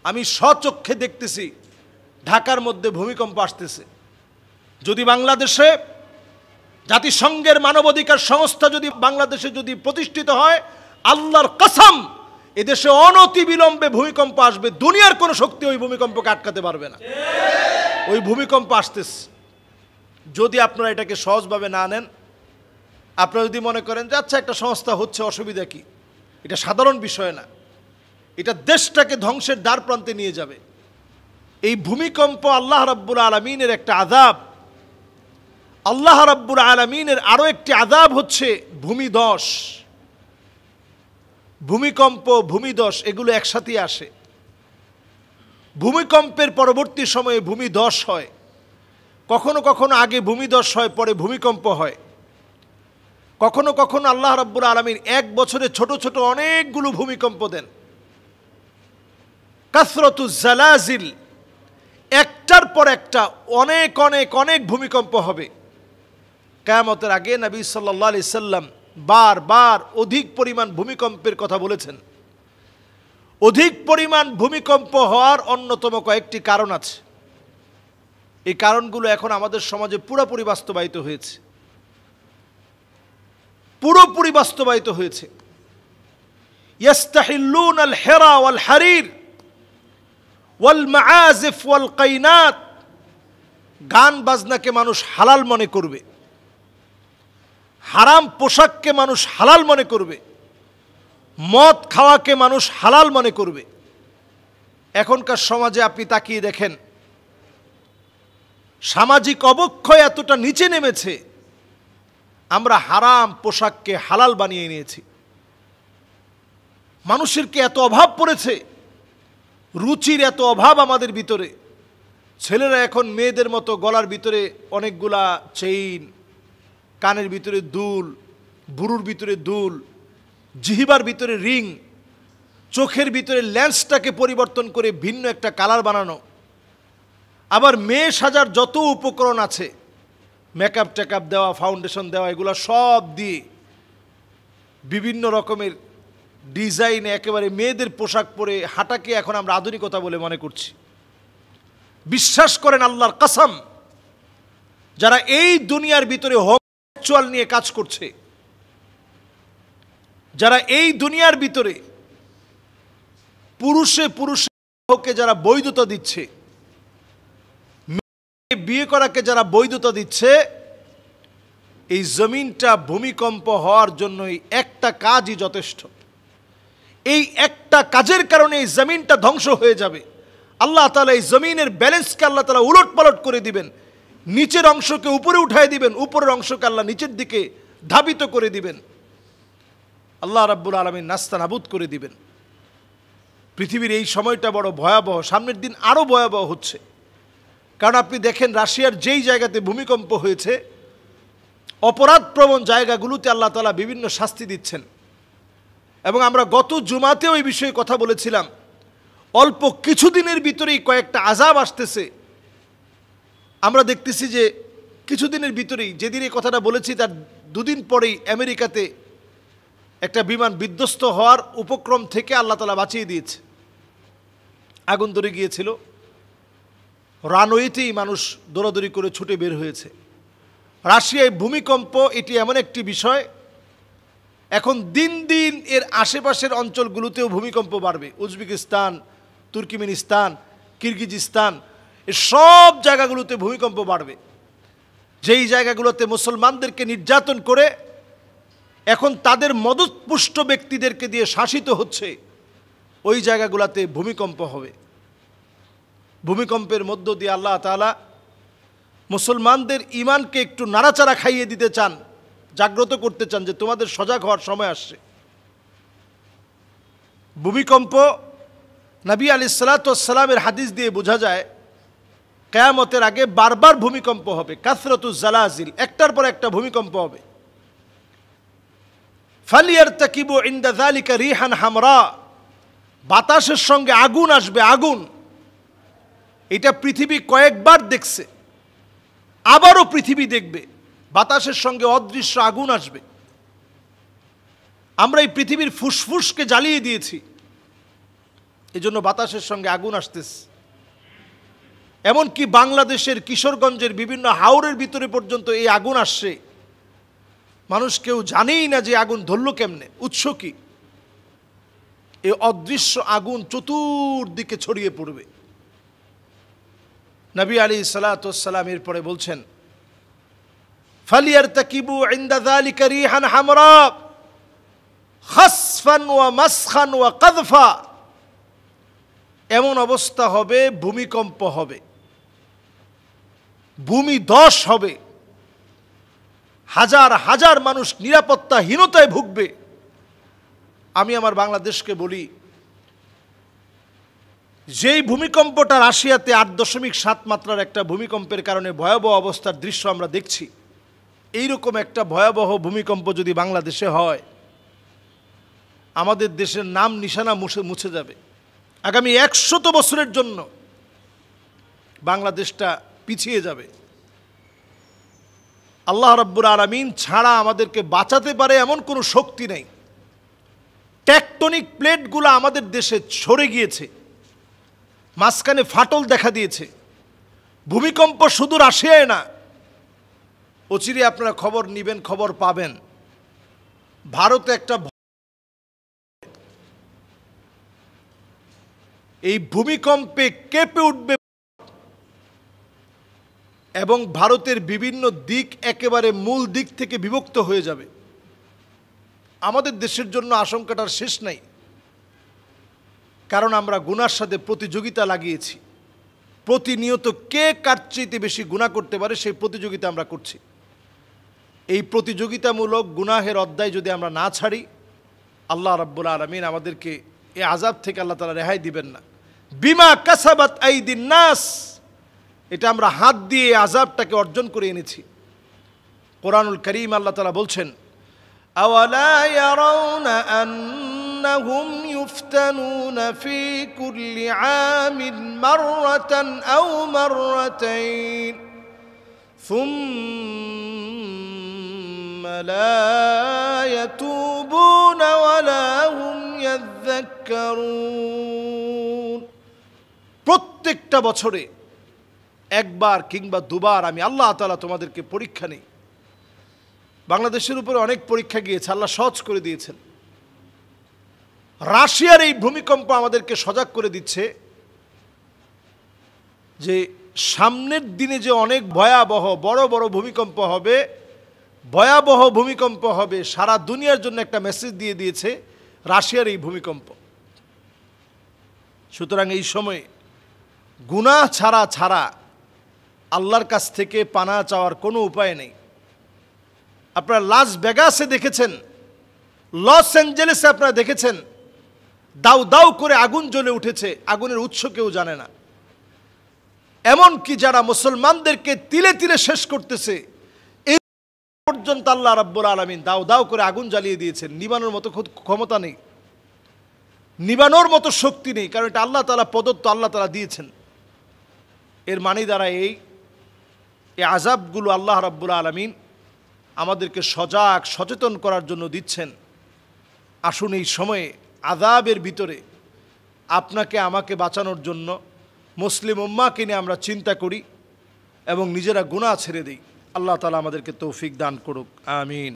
আমি স্বচক্ষে দেখতেছি ঢাকার মধ্যে ভূমিকম্প আসতেছে। যদি বাংলাদেশে জাতিসংঘের মানবাধিকার সংস্থা যদি বাংলাদেশে যদি প্রতিষ্ঠিত হয়, আল্লাহর কসম এদেশে অনতি বিলম্বে ভূমিকম্প আসবে। দুনিয়ার কোনো শক্তি ওই ভূমিকম্পকে আটকাতে পারবে না। ওই ভূমিকম্প আসতেছে। যদি আপনারা এটাকে সহজভাবে না নেন, আপনারা যদি মনে করেন যে আচ্ছা একটা সংস্থা হচ্ছে, অসুবিধা কি, এটা সাধারণ বিষয় না, এটা দেশটাকে ধ্বংসের দ্বার প্রান্তে নিয়ে যাবে। এই ভূমিকম্প আল্লাহ রাব্বুল আলামিনের একটা আযাব। আল্লাহ রাব্বুল আলামিনের আরো একটি আযাব হচ্ছে ভূমিধস। ভূমিকম্প, ভূমিধস এগুলো একসাথে আসে। ভূমিকম্পের পরবর্তী সময়ে ভূমিধস হয়, কখনো কখনো আগে ভূমিধস হয় পরে ভূমিকম্প হয়। কখনো কখনো আল্লাহ রাব্বুল আলামিন এক বছরে ছোট ছোট অনেকগুলো ভূমিকম্প দেন। কাসরাতুজ জালাজিল, একটার পর একটা অনেক অনেক অনেক ভূমিকম্প হবে। কিয়ামতের আগে নবী সাল্লাল্লাহু আলাইহি সাল্লাম বারবার অধিক পরিমাণ ভূমিকম্পের কথা বলেছেন। অধিক পরিমাণ ভূমিকম্প হওয়ার অন্যতম কয়েকটি কারণ আছে। এই কারণগুলো এখন আমাদের সমাজে পুরোপুরি বাস্তবায়িত হয়েছে, পুরোপুরি বাস্তবায়িত হয়েছে। ইয়াস্তাহিল্লুনাল হিরা ওয়াল হারির ওয়াল মাআজিফ ওয়াল কাইনাত, গান বাজনাকে মানুষ হালাল মনে করবে, হারাম পোশাককে মানুষ হালাল মনে করবে, মদ খাওয়াকে মানুষ হালাল মনে করবে। এখনকার সমাজে আপনি তাকিয়ে দেখেন, সামাজিক অবক্ষয় এতটা নিচে নেমেছে, আমরা হারাম পোশাককে হালাল বানিয়ে নিয়েছি। মানুষের কি এত অভাব পড়েছে, রুচির এত অভাব আমাদের ভিতরে। ছেলেরা এখন মেয়েদের মতো গলার ভিতরে অনেকগুলা চেইন, কানের ভিতরে দুল, বুরুর ভিতরে দুল, জিহ্বার ভিতরে রিং, চোখের ভিতরে লেন্সটাকে পরিবর্তন করে ভিন্ন একটা কালার বানানো। আবার মেয়ে সাজার যত উপকরণ আছে, মেকআপ টেকআপ দেওয়া, ফাউন্ডেশন দেওয়া, এগুলো সব দিয়ে বিভিন্ন রকমের ডিজাইনে একেবারে মেয়েদের পোশাক পরে হাঁটাকে এখন আমরা আধুনিকতা বলে মনে করছি। বিশ্বাস করেন আল্লাহর কসম, যারা এই দুনিয়ার ভিতরে হোমচুয়াল নিয়ে কাজ করছে, যারা এই দুনিয়ার ভিতরে পুরুষে পুরুষকে যারা বৈধতা দিচ্ছে, বিয়ে করাকে যারা বৈধতা দিচ্ছে, এই জমিনটা ভূমিকম্প হওয়ার জন্যই একটা কাজই যথেষ্ট। এই একটা কাজের কারণে এই জমিনটা ধ্বংস হয়ে যাবে। আল্লাহ তাআলা এই জমিনের ব্যালেন্সকে আল্লাহ তাআলা উলট পালট করে দিবেন। নিচের অংশকে উপরে উঠায় দিবেন, উপরের অংশকে আল্লাহ নিচের দিকে ধাবিত করে দিবেন। আল্লাহ রাব্বুল আলামিন নাস্তানাবুদ করে দিবেন। পৃথিবীর এই সময়টা বড় ভয়াবহ, সামনের দিন আরও ভয়াবহ হচ্ছে। কারণ আপনি দেখেন রাশিয়ার যেই জায়গাতে ভূমিকম্প হয়েছে, অপরাধপ্রবণ জায়গাগুলোতে আল্লাহ তাআলা বিভিন্ন শাস্তি দিচ্ছেন। এবং আমরা গত জুমাতেও এই বিষয়ে কথা বলেছিলাম, অল্প কিছুদিনের ভিতরেই কয়েকটা আযাব আসতেছে। আমরা দেখতেছি যে কিছুদিনের ভিতরেই, যেদিন এই কথাটা বলেছি তার দুদিন পরেই আমেরিকাতে একটা বিমান বিধ্বস্ত হওয়ার উপক্রম থেকে আল্লাহ তাআলা বাঁচিয়ে দিয়েছে। আগুন ধরে গিয়েছিল, রানওয়েতেই মানুষ দৌড়াদৌড়ি করে ছুটে বের হয়েছে। রাশিয়ায় ভূমিকম্প এটি এমন একটি বিষয়, এখন দিন দিন এর আশেপাশের অঞ্চলগুলোতেও ভূমিকম্প বাড়বে। উজবেকিস্তান, তুর্কমেনিস্তান, কিরগিজস্তান, এ সব জায়গাগুলোতে ভূমিকম্প বাড়বে। যেই জায়গাগুলোতে মুসলমানদেরকে নির্যাতন করে এখন তাদের মদতপুষ্ট ব্যক্তিদেরকে দিয়ে শাসিত হচ্ছে, ওই জায়গাগুলোতে ভূমিকম্প হবে। ভূমিকম্পের মধ্য দিয়ে আল্লাহ তাআলা মুসলমানদের ঈমানকে একটু নাড়াচাড়া খাইয়ে দিতে চান, জাগ্রত করতে চান যে তোমাদের সজাগ হওয়ার সময় আসছে। ভূমিকম্প নবী আলাইহিস সালাতু ওয়াস সালামের হাদিস দিয়ে বোঝা যায়, কিয়ামতের আগে বারবার ভূমিকম্প হবে। কাসরাতুজ জালাজিল, একটার পর একটা ভূমিকম্প হবে। ফালিয়ারতাকিবু ইনদা যালিকা রিহান হামরা, বাতাসের সঙ্গে আগুন আসবে, আগুন। এটা পৃথিবী কয়েকবার দেখছে, আবারও পৃথিবী দেখবে। বাতাসের সঙ্গে অদৃশ্য আগুন আসবে। আমরা এই পৃথিবীর ফুসফুসকে জ্বালিয়ে দিয়েছি, এজন্য বাতাসের সঙ্গে আগুন আসতেছে। এমনকি বাংলাদেশের কিশোরগঞ্জের বিভিন্ন হাওরের ভিতরে পর্যন্ত এই আগুন আসছে। মানুষ কেউ জানেই না যে আগুন ধরল কেমনে, উৎস কি। এই অদৃশ্য আগুন চতুর্দিকে ছড়িয়ে পড়বে। নবী আলাইহিস সালাতু ওয়াস সালাম এরপরে বলছেন, ফালিয়ারতাকিবু ইনদা যালিকা রিহান হামরা খাসফান ওয়া মাসখান ওয়া কাযফা। এমন অবস্থা হবে, ভূমিকম্প হবে, ভূমিধস হবে, হাজার হাজার মানুষ নিরাপত্তাহীনতায় ভুগবে। আমি আমার বাংলাদেশকে বলি, যেই ভূমিকম্পটা রাশিয়াতে 8.7 মাত্রার একটা ভূমিকম্পের কারণে ভয়াবহ অবস্থার দৃশ্য আমরা দেখছি, এইরকম একটা ভয়াবহ ভূমিকম্প যদি বাংলাদেশে হয়, আমাদের দেশের নাম নিশানা মুছে যাবে। আগামী 100 বছরের জন্য বাংলাদেশটা পিছিয়ে যাবে। আল্লাহ রাব্বুল আলামিন ছাড়া আমাদেরকে বাঁচাতে পারে এমন কোনো শক্তি নেই। টেকটনিক প্লেটগুলো আমাদের দেশে সরে গিয়েছে, মাঝখানে ফাটল দেখা দিয়েছে। ভূমিকম্প শুধু রাশিয়ায় না, অচিরে আপনারা খবর নিবেন, খবর পাবেন ভারতে একটা, এই ভূমিকম্পে কেঁপে উঠবে এবং ভারতের বিভিন্ন দিক একেবারে মূল দিক থেকে বিভক্ত হয়ে যাবে। আমাদের দেশের জন্য আশঙ্কাটার শেষ নাই, কারণ আমরা গুনার সাথে প্রতিযোগিতা লাগিয়েছি। প্রতিনিয়ত কে কার চাইতে বেশি গুনাহ করতে পারে সেই প্রতিযোগিতা আমরা করছি। এই প্রতিযোগিতামূলক গুনাহের অধ্যায় যদি আমরা না ছাড়ি, আল্লাহ রাব্বুল আলামিন আমাদেরকে এই আযাব থেকে আল্লাহ তাআলা রেহাই দিবেন না। বিমা কাসাবাত আইদিন নাস, এটা আমরা হাত দিয়ে আযাবটাকে অর্জন করে এনেছি। কোরআনুল কারীম আল্লাহ তাআলা বলছেন, আওয়ালা ইয়ারাউনা আন্নাহুম ইফতানুনা ফি কুল্লি আমিন মাররাতান আও মাররাতাইন সুম্মা লা ইয়াতুবুনা ওয়ালা হুম ইয়াযাক্কারুন। প্রত্যেকটা বছরে একবার কিংবা দুবার আমি আল্লাহ তাআলা তোমাদেরকে পরীক্ষা নেই। বাংলাদেশের উপরে অনেক পরীক্ষা গিয়েছে, আল্লাহ সহজ করে দিয়েছেন। রাশিয়ার এই ভূমিকম্প আমাদেরকে সজাগ করে দিচ্ছে যে সামনের দিনে যে অনেক ভয়াবহ বড় বড় ভূমিকম্প হবে, ভয়াবহ ভূমিকম্প হবে, সারা দুনিয়ার জন্য একটা মেসেজ দিয়ে দিয়েছে রাশিয়ার এই ভূমিকম্প। সুতরাং এই সময়ে গুনাহ ছাড়া আল্লাহর কাছ থেকে পানা চাওয়ার কোনো উপায় নেই। আপনারা লাস ভেগাসে দেখেছেন, লস অ্যাঞ্জেলেসে আপনারা দেখেছেন, দাউ দাউ করে আগুন জ্বলে উঠেছে, আগুনের উৎস কেউ জানে না। এমনকি যারা মুসলমানদেরকে তিলে তিলে শেষ করতেছে, এই পর্যন্ত আল্লাহ রাব্বুল আলামিন দাউ দাউ করে আগুন জ্বালিয়ে দিয়েছেন। নিবানোর মতো ক্ষমতা নেই, নিবানোর মতো শক্তি নেই, কারণ এটা আল্লাহ তাআলা প্রদত্ত, আল্লাহ তাআলা দিয়েছেন। এর মানে দ্বারা এই আযাবগুলো আল্লাহ রাব্বুল আলামিন আমাদেরকে সজাগ সচেতন করার জন্য দিচ্ছেন। আসুন এই সময়ে আযাবের ভিতরে আপনাকে আমাকে বাঁচানোর জন্য মুসলিম উম্মাহকে নিয়ে আমরা চিন্তা করি এবং নিজেরা গুনাহ ছেড়ে দিই। আল্লাহ তাআলা আমাদেরকে তৌফিক দান করুক, আমিন।